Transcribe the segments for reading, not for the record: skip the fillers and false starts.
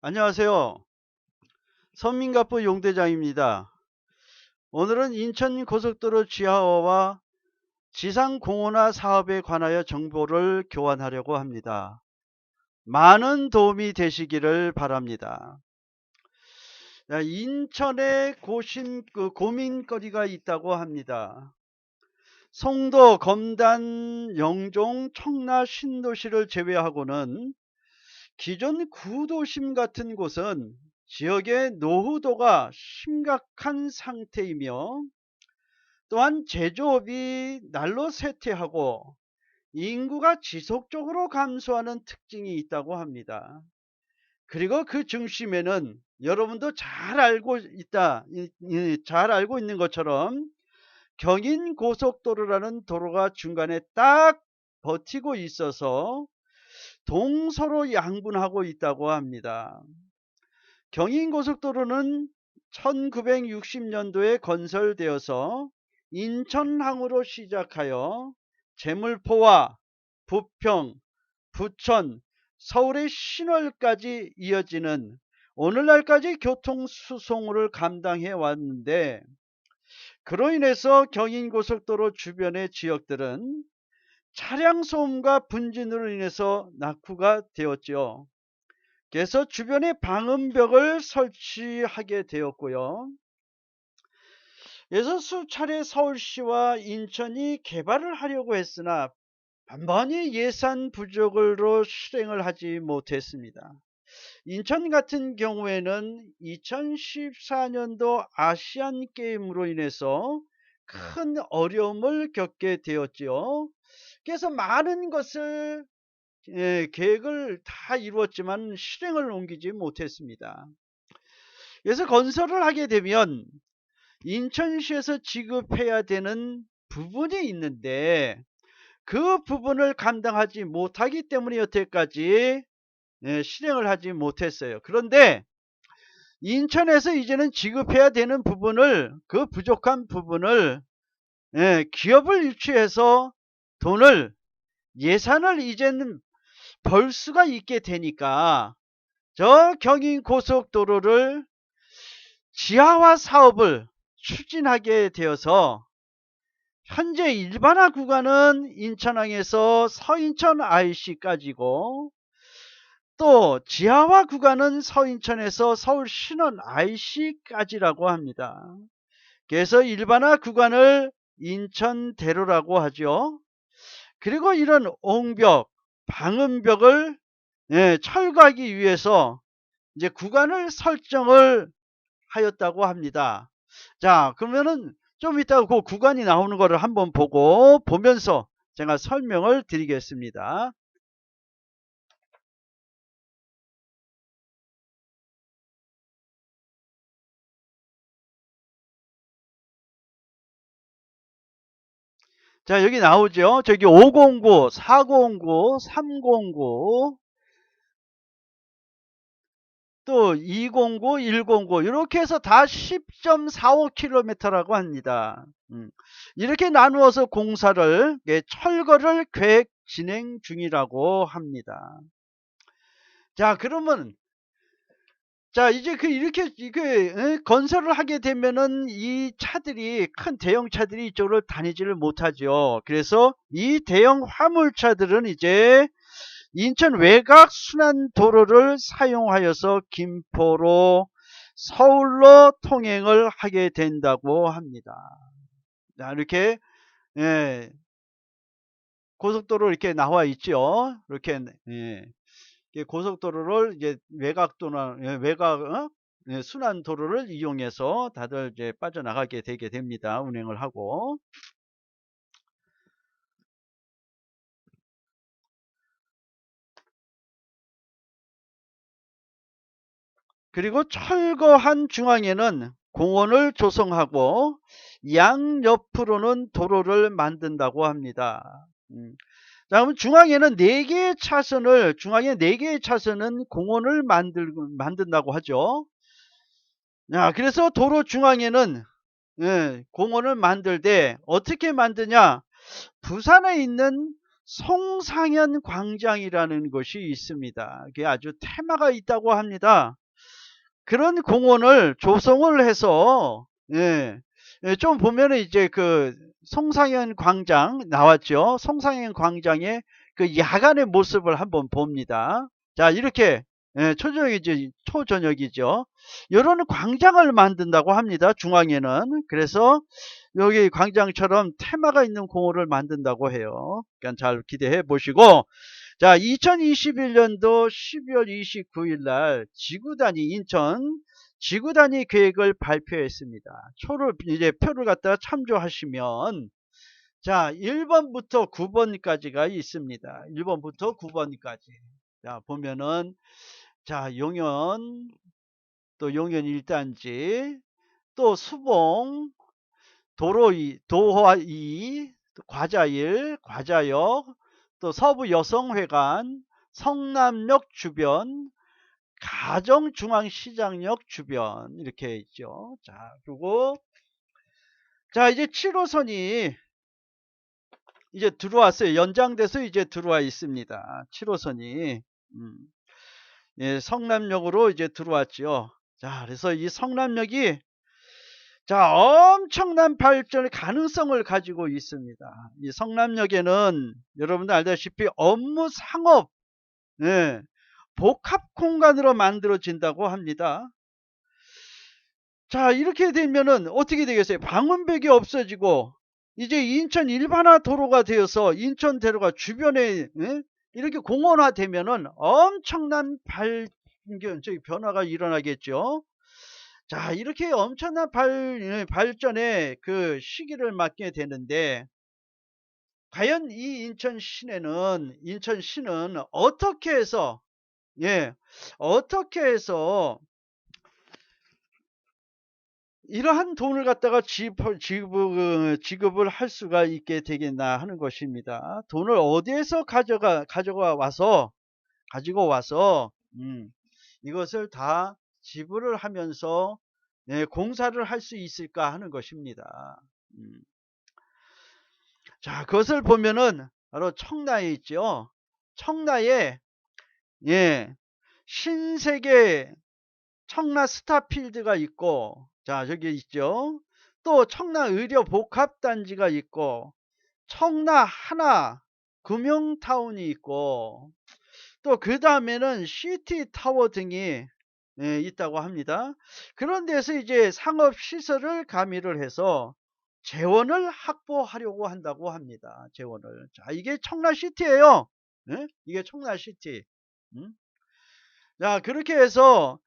안녕하세요. 선민갑부 용대장입니다. 오늘은 인천고속도로 지하화와 지상공원화 사업에 관하여 정보를 교환하려고 합니다. 많은 도움이 되시기를 바랍니다. 인천에 고민거리가 있다고 합니다. 송도, 검단, 영종, 청라, 신도시를 제외하고는 기존 구도심 같은 곳은 지역의 노후도가 심각한 상태이며, 또한 제조업이 날로 쇠퇴하고 인구가 지속적으로 감소하는 특징이 있다고 합니다. 그리고 그 중심에는 여러분도 잘 알고 있는 것처럼 경인고속도로라는 도로가 중간에 딱 버티고 있어서 동서로 양분하고 있다고 합니다. 경인고속도로는 1960년도에 건설되어서 인천항으로 시작하여 제물포와 부평, 부천, 서울의 신월까지 이어지는 오늘날까지 교통수송을 감당해 왔는데, 그로 인해서 경인고속도로 주변의 지역들은 차량 소음과 분진으로 인해서 낙후가 되었죠. 그래서 주변에 방음벽을 설치하게 되었고요. 그래서 수차례 서울시와 인천이 개발을 하려고 했으나 반번히 예산 부족으로 실행을 하지 못했습니다. 인천 같은 경우에는 2014년도 아시안 게임으로 인해서 큰 어려움을 겪게 되었지요. 그래서 많은 것을 계획을 다 이루었지만 실행을 옮기지 못했습니다. 그래서 건설을 하게 되면 인천시에서 지급해야 되는 부분이 있는데, 그 부분을 감당하지 못하기 때문에 여태까지 실행을 하지 못했어요. 그런데 인천에서 이제는 지급해야 되는 부분을, 그 부족한 부분을 기업을 유치해서 돈을, 예산을 이제는 벌 수가 있게 되니까 저 경인고속도로를 지하화 사업을 추진하게 되어서 현재 일반화 구간은 인천항에서 서인천 IC까지고, 또 지하화 구간은 서인천에서 서울 신원 IC까지라고 합니다. 그래서 일반화 구간을 인천대로라고 하죠. 그리고 이런 옹벽, 방음벽을 철거하기 위해서 이제 구간을 설정을 하였다고 합니다. 자, 그러면은 좀 이따 그 구간이 나오는 거를 한번 보면서 제가 설명을 드리겠습니다. 자, 여기 나오죠. 저기 509, 409, 309, 또 209, 109 이렇게 해서 다 10.45km라고 합니다. 이렇게 나누어서 공사를, 철거를 계획 진행 중이라고 합니다. 자, 그러면 이제 이렇게 건설을 하게 되면은 이 차들이, 큰 대형 차들이 이쪽으로 다니지를 못하죠. 그래서 이 대형 화물차들은 이제 인천 외곽 순환도로를 사용하여서 김포로, 서울로 통행을 하게 된다고 합니다. 자, 이렇게 고속도로 이렇게 나와 있죠. 이렇게 고속도로를 이제 외곽 순환도로를 이용해서 다들 이제 빠져나가게 되게 됩니다. 운행을 하고. 그리고 철거한 중앙에는 공원을 조성하고 양옆으로는 도로를 만든다고 합니다. 자, 그럼 중앙에 4개의 차선은 공원을 만든다고 하죠. 자, 그래서 도로 중앙에는 공원을 만들 때 어떻게 만드냐? 부산에 있는 송상현 광장이라는 곳이 있습니다. 그게 아주 테마가 있다고 합니다. 그런 공원을 조성을 해서, 예, 좀 보면은 이제 그 송상현 광장 나왔죠. 송상현 광장의 그 야간의 모습을 한번 봅니다. 자, 이렇게, 초저녁이죠. 이런 광장을 만든다고 합니다. 중앙에는. 그래서 여기 광장처럼 테마가 있는 공원을 만든다고 해요. 그러니까 잘 기대해 보시고, 자, 2021년도 12월 29일 날 지구단위 인천 지구단위 계획을 발표했습니다. 이제 표를 갖다가 참조하시면, 자, 1번부터 9번까지가 있습니다. 1번부터 9번까지. 자, 보면은, 자, 용현, 또 용현 1단지, 또 수봉, 도화 2, 과자 1, 과자역, 또 서부 여성회관, 성남역 주변, 가정중앙시장역 주변 이렇게 있죠. 자, 그리고 자, 이제 7호선이 이제 들어왔어요. 연장돼서 이제 들어와 있습니다. 7호선이 예, 성남역으로 이제 들어왔죠. 자, 그래서 이 성남역이 자, 엄청난 발전의 가능성을 가지고 있습니다. 이 성남역에는 여러분들 알다시피 업무 상업, 예, 복합 공간으로 만들어진다고 합니다. 자, 이렇게 되면은 어떻게 되겠어요? 방음벽이 없어지고 이제 인천 일반화 도로가 되어서 인천대로가 주변에, 예? 이렇게 공원화 되면은 엄청난 변화가 일어나겠죠. 자, 이렇게 엄청난 발전의 그 시기를 맞게 되는데, 과연 이 인천시는 어떻게 해서, 예, 어떻게 해서 이러한 돈을 갖다가 지급을 할 수가 있게 되겠나 하는 것입니다. 돈을 어디에서 가지고 와서, 이것을 다 지불을 하면서, 예, 공사를 할 수 있을까 하는 것입니다. 자, 그것을 보면은 바로 청라에 있죠. 청라에, 예, 신세계 청라 스타필드가 있고, 자, 저기 있죠. 또 청라 의료복합단지가 있고, 청라 하나 금융타운이 있고, 또 그 다음에는 시티타워 등이, 예, 있다고 합니다. 그런 데서 이제 상업시설을 가미를 해서 재원을 확보하려고 한다고 합니다. 재원을. 자, 이게 청라시티예요. 예? 이게 청라시티. 자, 그렇게 해서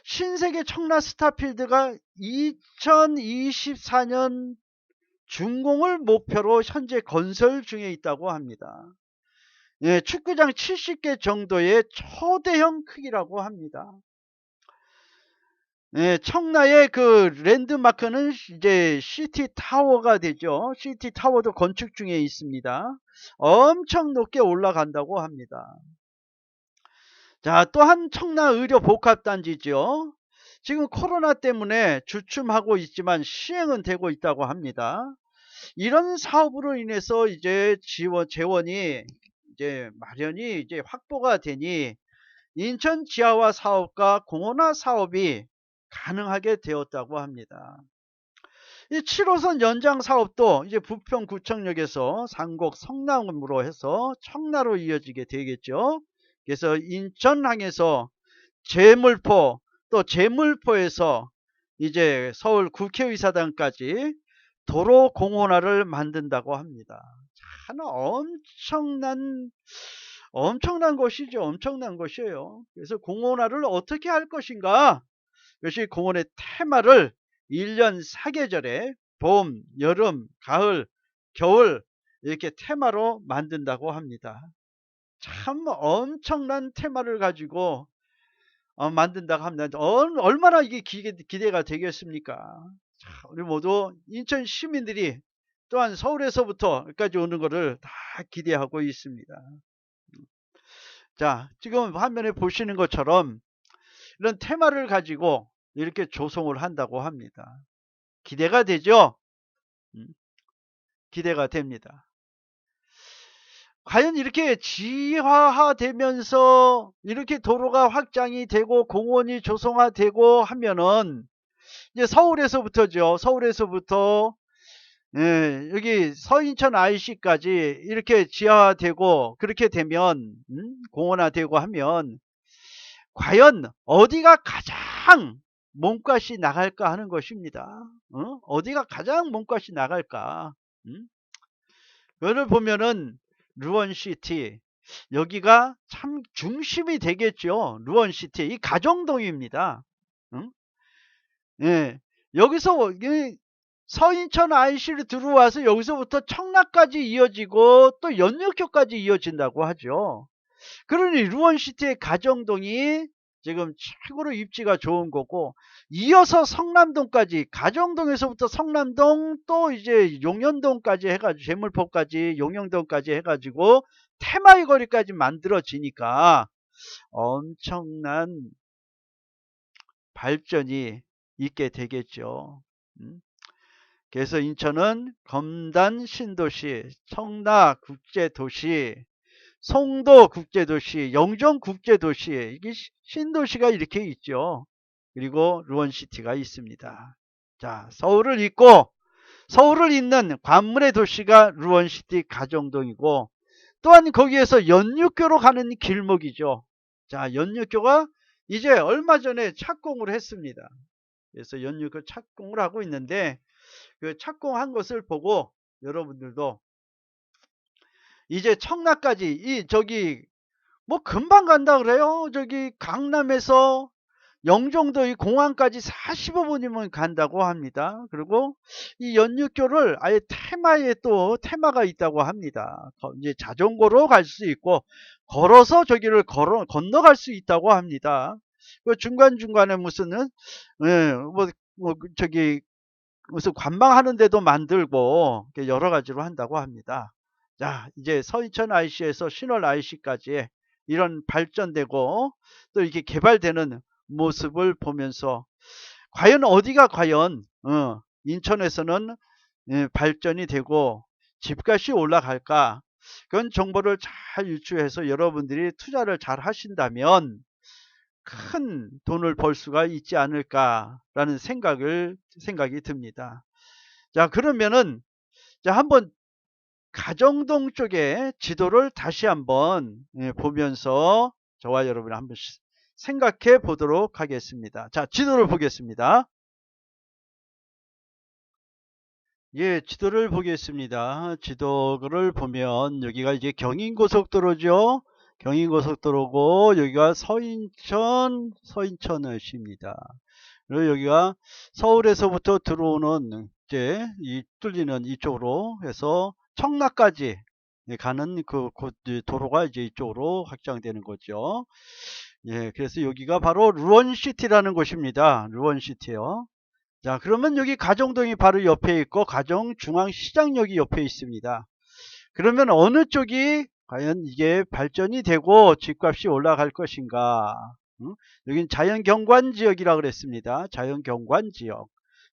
신세계 청라 스타필드가 2024년 준공을 목표로 현재 건설 중에 있다고 합니다. 예, 축구장 70개 정도의 초대형 크기라고 합니다. 예, 청라의 그 랜드마크는 이제 시티타워가 되죠. 시티타워도 건축 중에 있습니다. 엄청 높게 올라간다고 합니다. 자, 또한 청라 의료복합단지죠. 지금 코로나 때문에 주춤하고 있지만 시행은 되고 있다고 합니다. 이런 사업으로 인해서 이제 재원이 이제 마련이 이제 확보가 되니 인천 지하화 사업과 공원화 사업이 가능하게 되었다고 합니다. 이 7호선 연장 사업도 이제 부평구청역에서 상곡 성남으로 해서 청라로 이어지게 되겠죠. 그래서 인천항에서 제물포, 또 제물포에서 이제 서울 국회의사당까지 도로 공원화를 만든다고 합니다. 참 엄청난 것이죠. 엄청난 것이에요. 그래서 공원화를 어떻게 할 것인가? 이것이 공원의 테마를 1년 4계절에 봄, 여름, 가을, 겨울 이렇게 테마로 만든다고 합니다. 참 엄청난 테마를 가지고 만든다고 합니다. 얼마나 이게 기대가 되겠습니까? 자, 우리 모두 인천 시민들이 또한 서울에서부터 여기까지 오는 것을 다 기대하고 있습니다. 자, 지금 화면에 보시는 것처럼 이런 테마를 가지고 이렇게 조성을 한다고 합니다. 기대가 되죠? 기대가 됩니다. 과연 이렇게 지하화되면서 이렇게 도로가 확장이 되고 공원이 조성화되고 하면은 이제 서울에서부터죠. 서울에서부터 예, 여기 서인천 IC까지 이렇게 지하화되고 그렇게 되면 공원화되고 하면 과연 어디가 가장 몸값이 나갈까 하는 것입니다. 어디가 가장 몸값이 나갈까? 그거를 보면은 루원시티 여기가 참 중심이 되겠죠. 루원시티 이 가정동입니다. 응? 예, 여기서 서인천 IC로 들어와서 여기서부터 청라까지 이어지고 또 연육교까지 이어진다고 하죠. 그러니 루원시티의 가정동이 지금 최고로 입지가 좋은 거고 이어서 성남동까지 가정동에서부터 성남동 또 이제 용현동까지 해가지고 제물포까지 용영동까지 해가지고 테마의 거리까지 만들어지니까 엄청난 발전이 있게 되겠죠. 그래서 인천은 검단 신도시, 청라 국제도시, 송도 국제도시, 영종 국제도시, 이게 신도시가 이렇게 있죠. 그리고 루원시티가 있습니다. 자, 서울을 잇는 관문의 도시가 루원시티 가정동이고 또한 거기에서 연육교로 가는 길목이죠. 자, 연육교가 이제 얼마 전에 착공을 했습니다. 그래서 연육교 착공을 하고 있는데 그 착공한 것을 보고 여러분들도 이제 청라까지 저기 뭐 금방 간다 그래요. 저기 강남에서 영종도 이 공항까지 45분이면 간다고 합니다. 그리고 이 연육교를 아예 테마에 또 테마가 있다고 합니다. 이제 자전거로 갈 수 있고 걸어서 저기를 건너갈 수 있다고 합니다. 그 중간중간에 무슨 저기 무슨 관광하는 데도 만들고 여러 가지로 한다고 합니다. 자, 이제 서인천 IC에서 신월 IC까지 이런 발전되고 또 이렇게 개발되는 모습을 보면서 과연 어디가 과연 인천에서는 발전이 되고 집값이 올라갈까? 그런 정보를 잘 유추해서 여러분들이 투자를 잘 하신다면 큰 돈을 벌 수가 있지 않을까라는 생각이 듭니다. 자, 그러면은 자, 한번 가정동 쪽에 지도를 다시 한번 보면서 저와 여러분이 한번 생각해 보도록 하겠습니다. 자, 지도를 보겠습니다. 예, 지도를 보겠습니다. 지도를 보면 여기가 이제 경인고속도로죠. 경인고속도로고 여기가 서인천시입니다. 그리고 여기가 서울에서부터 들어오는 이제 뚫리는 이쪽으로 해서 청라까지 가는 그 도로가 이제 이쪽으로 확장되는 거죠. 예, 그래서 여기가 바로 루원시티라는 곳입니다. 루원시티요. 자, 그러면 여기 가정동이 바로 옆에 있고 가정중앙시장역이 옆에 있습니다. 그러면 어느 쪽이 과연 이게 발전이 되고 집값이 올라갈 것인가? 여긴 자연경관지역이라고 그랬습니다. 자연경관지역.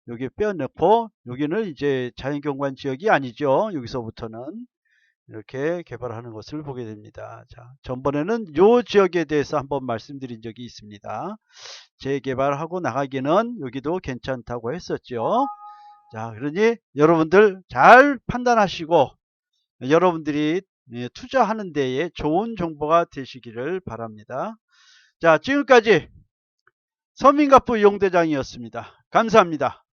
여기 빼어놓고 여기는 이제 자연경관지역이 아니죠. 여기서부터는 이렇게 개발하는 것을 보게 됩니다. 자, 전번에는 이 지역에 대해서 한번 말씀드린 적이 있습니다. 재개발하고 나가기는 여기도 괜찮다고 했었죠. 자, 그러니 여러분들 잘 판단하시고 여러분들이 투자하는 데에 좋은 정보가 되시기를 바랍니다. 자, 지금까지 서민가프 용대장이었습니다. 감사합니다.